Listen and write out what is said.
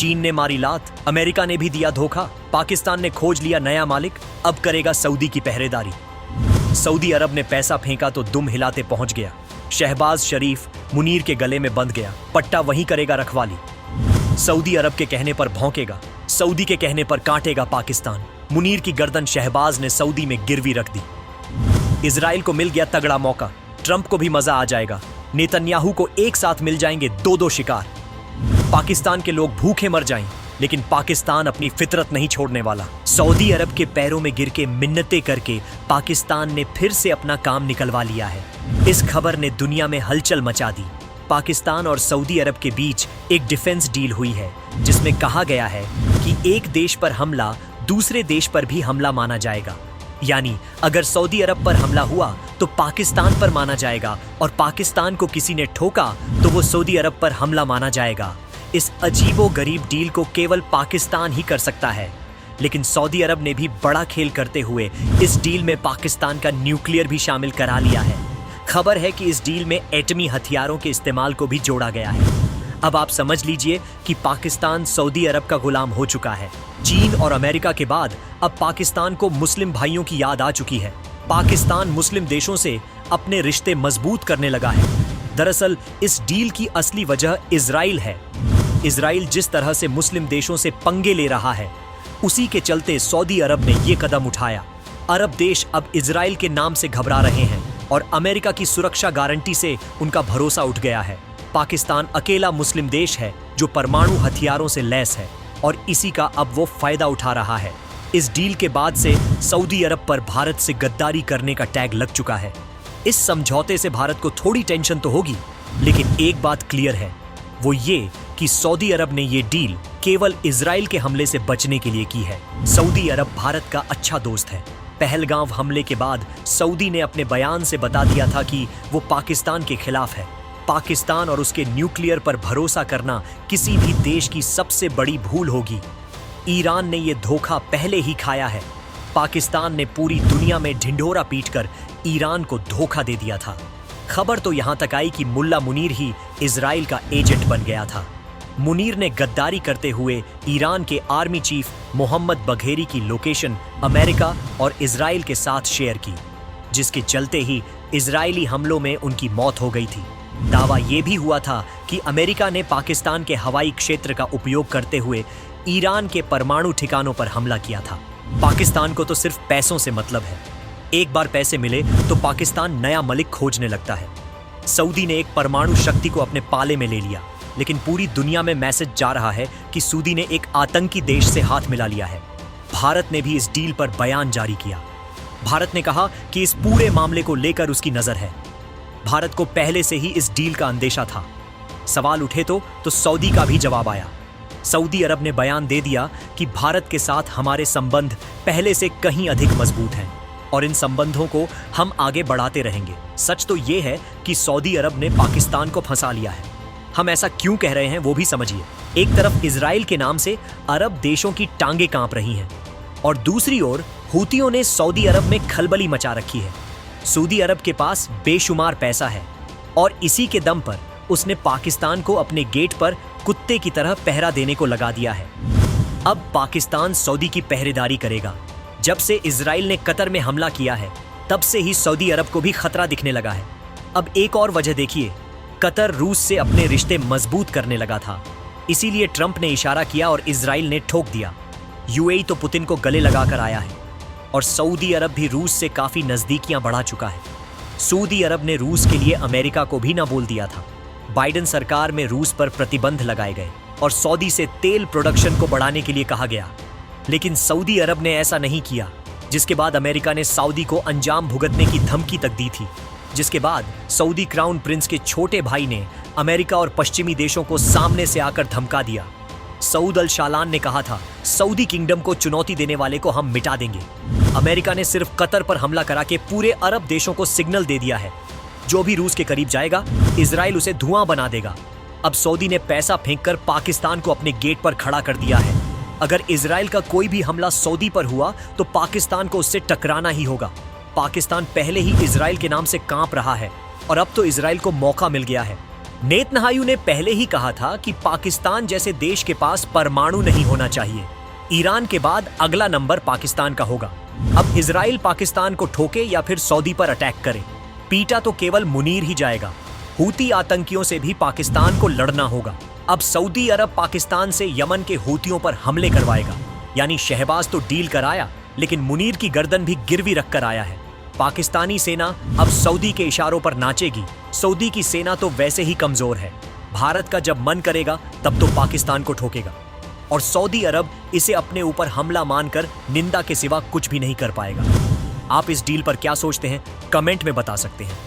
चीन ने मारी लात, अमेरिका ने भी दिया धोखा, पाकिस्तान ने खोज लिया नया मालिक, अब करेगा सऊदी की पहरेदारी। सऊदी अरब ने पैसा फेंका तो दुम हिलाते पहुंच गया। शहबाज शरीफ मुनीर के गले में बंध गया, पट्टा वहीं करेगा रखवाली। सऊदी अरब के कहने पर भौंकेगा, सऊदी के कहने पर काटेगा पाकिस्तान। मुनीर की गर्दन शहबाज ने सऊदी में गिरवी रख दी। इजराइल को मिल गया तगड़ा मौका, ट्रंप को भी मजा आ जाएगा। नेतन्याहू को एक साथ मिल जाएंगे दो शिकार। पाकिस्तान के लोग भूखे मर जाएं, लेकिन पाकिस्तान अपनी फितरत नहीं छोड़ने वाला। सऊदी अरब के पैरों में गिर के मिन्नतें करके पाकिस्तान ने फिर से अपना काम निकलवा लिया है। इस खबर ने दुनिया में हलचल मचा दी। पाकिस्तान और सऊदी अरब के बीच एक डिफेंस डील हुई है, जिसमें कहा गया है कि एक देश पर हमला दूसरे देश पर भी हमला माना जाएगा। यानी अगर सऊदी अरब पर हमला हुआ तो पाकिस्तान पर माना जाएगा, और पाकिस्तान को किसी ने ठोका तो वो सऊदी अरब पर हमला माना जाएगा। इस अजीबोगरीब डील को केवल पाकिस्तान ही कर सकता है, लेकिन सऊदी अरब ने भी बड़ा खेल करते हुए इस डील में पाकिस्तान का न्यूक्लियर भी शामिल करा लिया है। खबर है कि इस डील में एटमी हथियारों के इस्तेमाल को भी जोड़ा गया है। अब आप समझ लीजिए कि पाकिस्तान सऊदी अरब का गुलाम हो चुका है। चीन और अमेरिका के बाद अब पाकिस्तान को मुस्लिम भाइयों की याद आ चुकी है। पाकिस्तान मुस्लिम देशों से अपने रिश्ते मजबूत करने लगा है। दरअसल इस डील की असली वजह इजराइल है। इजराइल जिस तरह से मुस्लिम देशों से पंगे ले रहा है, उसी के चलते सऊदी अरब ने ये कदम उठाया। अरब देश अब इजराइल के नाम से घबरा रहे हैं और अमेरिका की सुरक्षा गारंटी से उनका भरोसा उठ गया है। पाकिस्तान अकेला मुस्लिम देश है जो परमाणु हथियारों से लैस है, और इसी का अब वो फायदा उठा रहा है। इस डील के बाद से सऊदी अरब पर भारत से गद्दारी करने का टैग लग चुका है। इस समझौते से भारत को थोड़ी टेंशन तो होगी, लेकिन एक बात क्लियर है, वो ये कि सऊदी अरब ने ये डील केवल इजराइल के हमले से बचने के लिए की है। सऊदी अरब भारत का अच्छा दोस्त है। पहलगाम हमले के बाद सऊदी ने अपने बयान से बता दिया था कि वो पाकिस्तान के खिलाफ है। पाकिस्तान और उसके न्यूक्लियर पर भरोसा करना किसी भी देश की सबसे बड़ी भूल होगी। ईरान ने ये धोखा पहले ही खाया है। पाकिस्तान ने पूरी दुनिया में ढिंढोरा पीटकर ईरान को धोखा दे दिया था। खबर तो यहां तक आई कि मुल्ला मुनीर ही इजराइल का एजेंट बन गया था। मुनीर ने गद्दारी करते हुए ईरान के आर्मी चीफ मोहम्मद बघेरी की लोकेशन अमेरिका और इजराइल के साथ शेयर की, जिसके चलते ही इजरायली हमलों में उनकी मौत हो गई थी। दावा यह भी हुआ था कि अमेरिका ने पाकिस्तान के हवाई क्षेत्र का उपयोग करते हुए ईरान के परमाणु ठिकानों पर हमला किया था। पाकिस्तान को तो सिर्फ पैसों से मतलब है। एक बार पैसे मिले तो पाकिस्तान नया मलिक खोजने लगता है। सऊदी ने एक परमाणु शक्ति को अपने पाले में ले लिया, लेकिन पूरी दुनिया में मैसेज जा रहा है कि सऊदी ने एक आतंकी देश से हाथ मिला लिया है। भारत ने भी इस डील पर बयान जारी किया। भारत ने कहा कि इस पूरे मामले को लेकर उसकी नजर है। भारत को पहले से ही इस डील का अंदेशा था। सवाल उठे तो सऊदी का भी जवाब आया। सऊदी अरब ने बयान दे दिया कि भारत के साथ हमारे संबंध पहले से कहीं अधिक मजबूत हैं और इन संबंधों को हम आगे बढ़ाते रहेंगे। सच तो यह है कि सऊदी अरब ने पाकिस्तान को फंसा लिया है। हम ऐसा क्यों कह रहे हैं वो भी समझिए। एक तरफ इजराइल के नाम से अरब देशों की टांगे कांप रही हैं, और दूसरी ओर हूतियों ने सऊदी अरब में खलबली मचा रखी है। सऊदी अरब के पास बेशुमार पैसा है, और इसी के दम पर उसने पाकिस्तान को अपने गेट पर कुत्ते की तरह पहरा देने को लगा दिया है। अब पाकिस्तान सऊदी की पहरेदारी करेगा। जब से इजराइल ने कतर में हमला किया है, तब से ही सऊदी अरब को भी खतरा दिखने लगा है। अब एक और वजह देखिए, कतर रूस से अपने रिश्ते मजबूत करने लगा था। इसीलिए ट्रंप ने इशारा किया और इजराइल ने ठोक दिया। यूएई तो पुतिन को गले लगाकर आया है, और सऊदी अरब भी रूस से काफी नजदीकियां बढ़ा चुका है। सऊदी अरब ने रूस के लिए अमेरिका को भी ना बोल दिया था। बाइडेन सरकार में रूस पर प्रतिबंध लगाए गए और सऊदी से तेल प्रोडक्शन को बढ़ाने के लिए कहा गया, लेकिन सऊदी अरब ने ऐसा नहीं किया, जिसके बाद अमेरिका ने सऊदी को अंजाम भुगतने की धमकी तक दी थी। जिसके बाद सऊदी क्राउन प्रिंस के छोटे भाई ने अमेरिका और पश्चिमी देशों को सामने से आकर धमका दिया। सऊद अल शालान ने कहा था, सऊदी किंगडम को चुनौती देने वाले को हम मिटा देंगे। अमेरिका ने सिर्फ कतर पर हमला करा के पूरे अरब देशों को सिग्नल दे दिया है, जो भी रूस के करीब जाएगा इजराइल उसे धुआं बना देगा। अब सऊदी ने पैसा फेंककर पाकिस्तान को अपने गेट पर खड़ा कर दिया है। अगर इजराइल का कोई भी हमला सऊदी पर हुआ तो पाकिस्तान को उससे टकराना ही होगा। पाकिस्तान पहले ही इजराइल के नाम से कांप रहा है, और अब तो इजराइल को मौका मिल गया है। नेतन्याहू ने पहले ही कहा था कि पाकिस्तान जैसे देश के पास परमाणु नहीं होना चाहिए। ईरान के बाद अगला नंबर पाकिस्तान का होगा। अब इजराइल पाकिस्तान को ठोके या फिर सऊदी पर अटैक करे, पीटा तो केवल मुनीर ही जाएगा। हूती आतंकियों से भी पाकिस्तान को लड़ना होगा। अब सऊदी अरब पाकिस्तान से यमन के हूतियों पर हमले करवाएगा। यानी शहबाज तो डील कराया, लेकिन मुनीर की गर्दन भी गिरवी रखकर आया है। पाकिस्तानी सेना अब सऊदी के इशारों पर नाचेगी। सऊदी की सेना तो वैसे ही कमजोर है। भारत का जब मन करेगा तब तो पाकिस्तान को ठोकेगा, और सऊदी अरब इसे अपने ऊपर हमला मानकर निंदा के सिवा कुछ भी नहीं कर पाएगा। आप इस डील पर क्या सोचते हैं, कमेंट में बता सकते हैं।